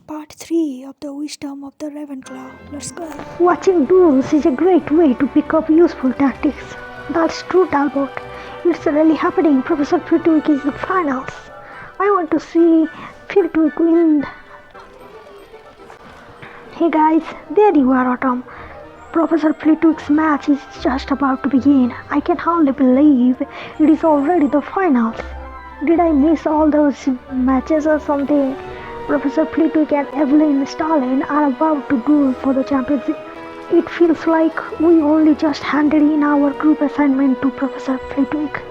Part 3 of the Wisdom of the Revenclaw. Let's go. Watching duels is a great way to pick up useful tactics. That's true, Talbot. It's really happening. Professor Flitwick is the finals. I want to see Flitwick win. Hey guys, there you are, Autumn. Professor Flitwick's match is just about to begin. I can hardly believe it is already the finals. Did I miss all those matches or something? Professor Flitwick and Evelyn Stalin are about to duel for the championship. It feels like we only just handed in our group assignment to Professor Flitwick.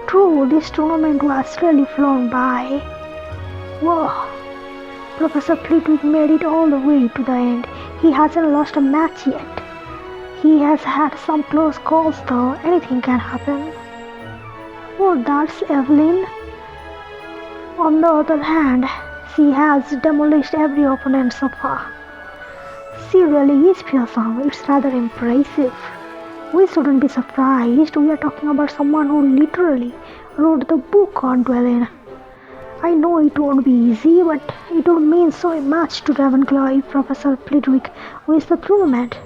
True, this tournament was really flown by. Whoa! Professor Flitwick made it all the way to the end. He hasn't lost a match yet. He has had some close calls though. Anything can happen. Oh, that's Evelyn. On the other hand, she has demolished every opponent so far. She really is fearsome. It's rather impressive. We shouldn't be surprised. We are talking about someone who literally wrote the book on dueling. I know it won't be easy, but it would mean so much to Revenclaw if Professor Flitwick wins the tournament.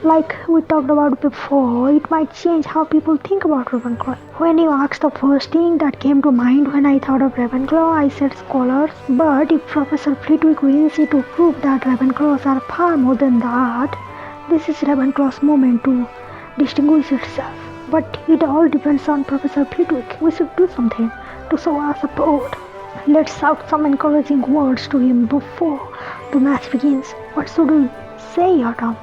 Like we talked about before, it might change how people think about Revenclaw. When you asked, the first thing that came to mind when I thought of Revenclaw, I said scholars. But if Professor Flitwick wins, it will prove that Ravenclaws are far more than that. This is Ravenclaw's moment to distinguish itself. But it all depends on Professor Flitwick. We should do something to show our support. Let's shout some encouraging words to him before the match begins. What should we say, Autumn?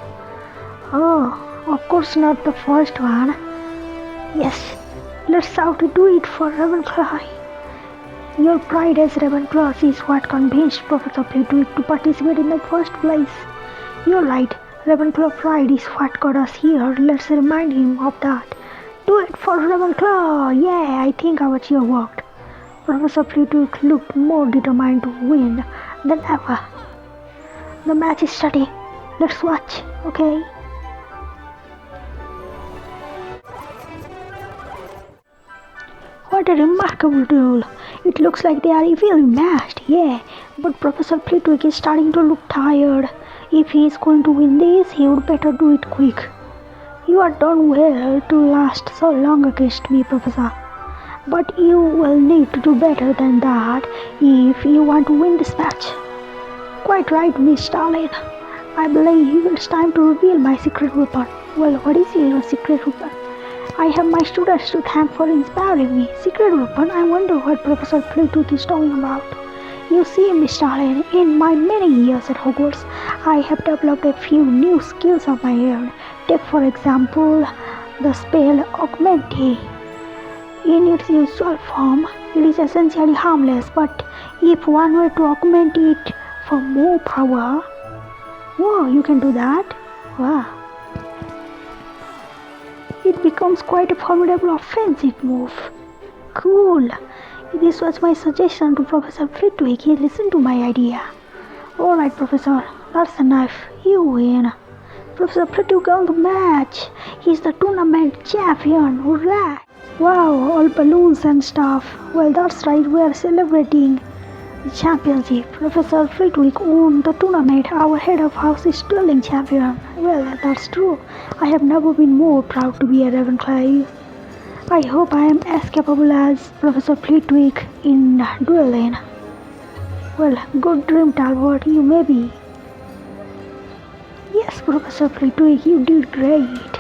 Oh, of course not the first one. Yes, let's shout to do it for Revenclaw. Your pride as Ravenclaw is what convinced Professor Flitwick to participate in the first place. You're right, Ravenclaw pride is what got us here. Let's remind him of that. Do it for Ravenclaw! Yeah, I think our cheer worked. Professor Flitwick looked more determined to win than ever. The match is starting. Let's watch, okay? What a remarkable duel. It looks like they are evenly matched, yeah. But Professor Flitwick is starting to look tired. If he is going to win this, he would better do it quick. You are done well to last so long against me, Professor. But you will need to do better than that if you want to win this match. Quite right, Miss Stalin. I believe it's time to reveal my secret weapon. Well, what is your secret weapon? I have my students to thank for inspiring me. Secret weapon? I wonder what Professor Flitwick is talking about. You see, Miss Stalin, in my many years at Hogwarts, I have developed a few new skills of my own. Take for example, the spell Augmente. In its usual form, it is essentially harmless, but if one were to augment it for more power... Whoa, you can do that? Wow. It becomes quite a formidable offensive move. Cool. This was my suggestion to Professor Flitwick. He listened to my idea. Alright, Professor, that's enough. You win. Professor Flitwick won the match. He's the tournament champion. Hurrah! Wow, all balloons and stuff. Well, that's right, we are celebrating the championship. Professor Flitwick won the tournament. Our head of house is dueling champion. Well, that's true. I have never been more proud to be a Revenclaw. I hope I am as capable as Professor Flitwick in dueling. Well, good dream, Talbot. You may be. Yes, Professor Flitwick, you did great.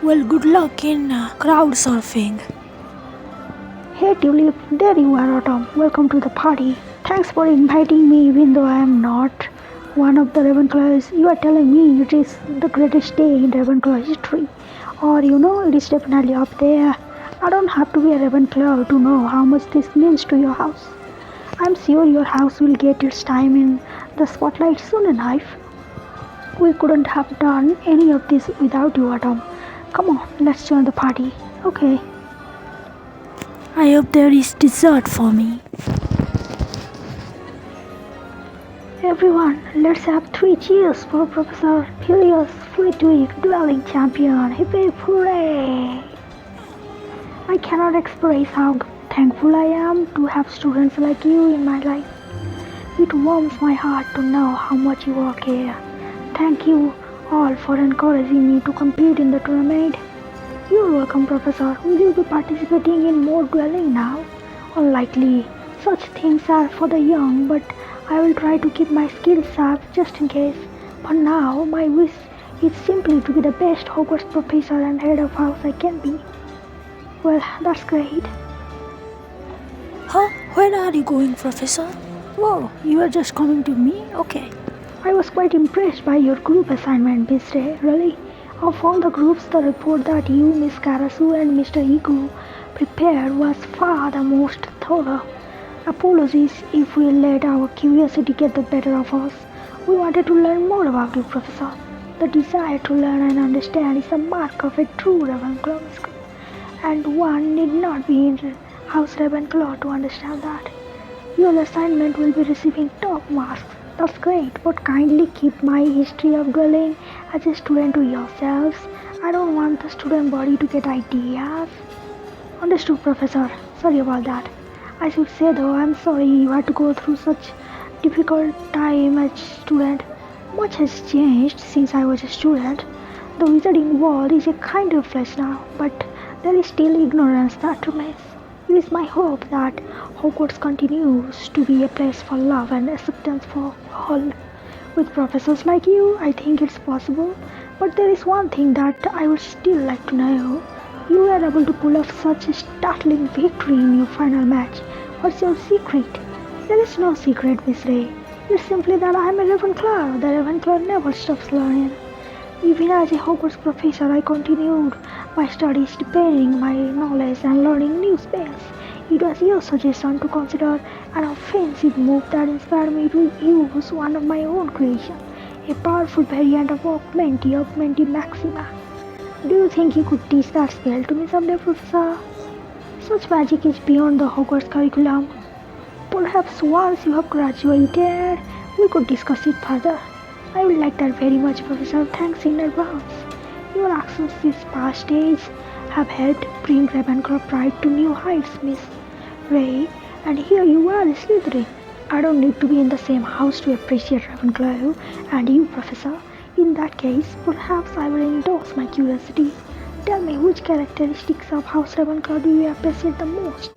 Well, good luck in crowd surfing. Hey Tulip, there you are, Autumn. Welcome to the party. Thanks for inviting me even though I am not one of the Ravenclaws. You are telling me it is the greatest day in Ravenclaw history. Or it is definitely up there. I don't have to be a Ravenclaw to know how much this means to your house. I'm sure your house will get its time in the spotlight soon enough. We couldn't have done any of this without you, Autumn. Come on, let's join the party. Okay. I hope there is dessert for me. Everyone, let's have 3 cheers for Professor Flitwick, dueling champion. Hip hooray! I cannot express how thankful I am to have students like you in my life. It warms my heart to know how much you all care. Thank you all for encouraging me to compete in the tournament. You're welcome, Professor. Will you be participating in more dueling now? Unlikely. Such things are for the young, but I will try to keep my skills sharp just in case. For now, my wish is simply to be the best Hogwarts professor and head of house I can be. Well, that's great. Huh? Where are you going, Professor? Whoa, you are just coming to me? Okay. I was quite impressed by your group assignment, Miss Ray. Really, of all the groups, the report that you, Miss Karasu, and Mr. Igu prepared was far the most thorough. Apologies if we let our curiosity get the better of us. We wanted to learn more about you, Professor. The desire to learn and understand is a mark of a true Revenclaw, and one need not be in House Revenclaw to understand that. Your assignment will be receiving top marks. That's great, but kindly keep my history of dueling as a student to yourselves. I don't want the student body to get ideas. Understood, Professor. Sorry about that. I should say though, I'm sorry you had to go through such difficult time as student. Much has changed since I was a student. The wizarding world is a kinder place now, but there is still ignorance that remains. It is my hope that Hogwarts continues to be a place for love and acceptance for all. With professors like you, I think it's possible. But there is one thing that I would still like to know. You were able to pull off such a startling victory in your final match. What's your secret? There is no secret, Miss Ray. It's simply that I am a Revenclaw. The Revenclaw never stops learning. Even as a Hogwarts professor, I continued my studies, deepening my knowledge and learning new spells. It was your suggestion to consider an offensive move that inspired me to use one of my own creations, a powerful variant of Augmenti Maxima. Do you think you could teach that spell to me someday, Professor? Such magic is beyond the Hogwarts curriculum. Perhaps once you have graduated, we could discuss it further. I would like that very much, Professor. Thanks in advance. Your actions this past days have helped bring Ravenclaw pride to new heights, Miss Ray. And here you are, Slytherin. I don't need to be in the same house to appreciate Ravenclaw and you, Professor. In that case, perhaps I will indulge my curiosity. Tell me, which characteristics of House Revenclaw do you appreciate the most?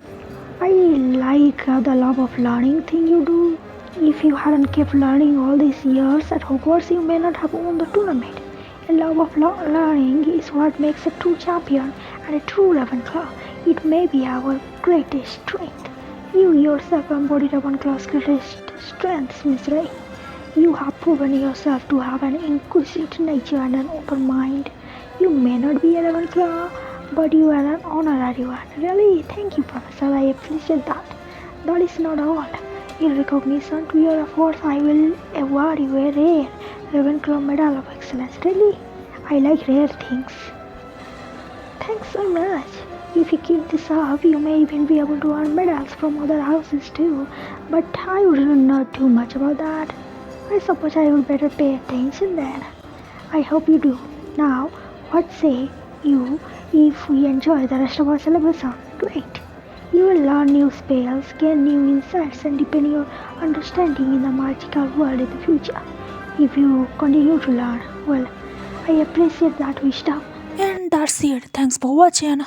I like the love of learning thing you do. If you hadn't kept learning all these years at Hogwarts, you may not have won the tournament. A love of learning is what makes a true champion and a true Revenclaw. It may be our greatest strength. You yourself embody Ravenclaw's greatest strengths, Miss Ray. You have proven yourself to have an inquisitive nature and an open mind. You may not be a Revenclaw, but you are an honorary one. Really, thank you, Professor. I appreciate that. That is not all. In recognition to your efforts, I will award you a rare Revenclaw Medal of Excellence. Really, I like rare things. Thanks so much. If you keep this up, you may even be able to earn medals from other houses too. But I wouldn't know too much about that. I suppose I would better pay attention then. I hope you do. Now, what say you if we enjoy the rest of our celebration? Great. You will learn new spells, gain new insights, and deepen your understanding in the magical world in the future. If you continue to learn, well, I appreciate that wisdom. And that's it. Thanks for watching.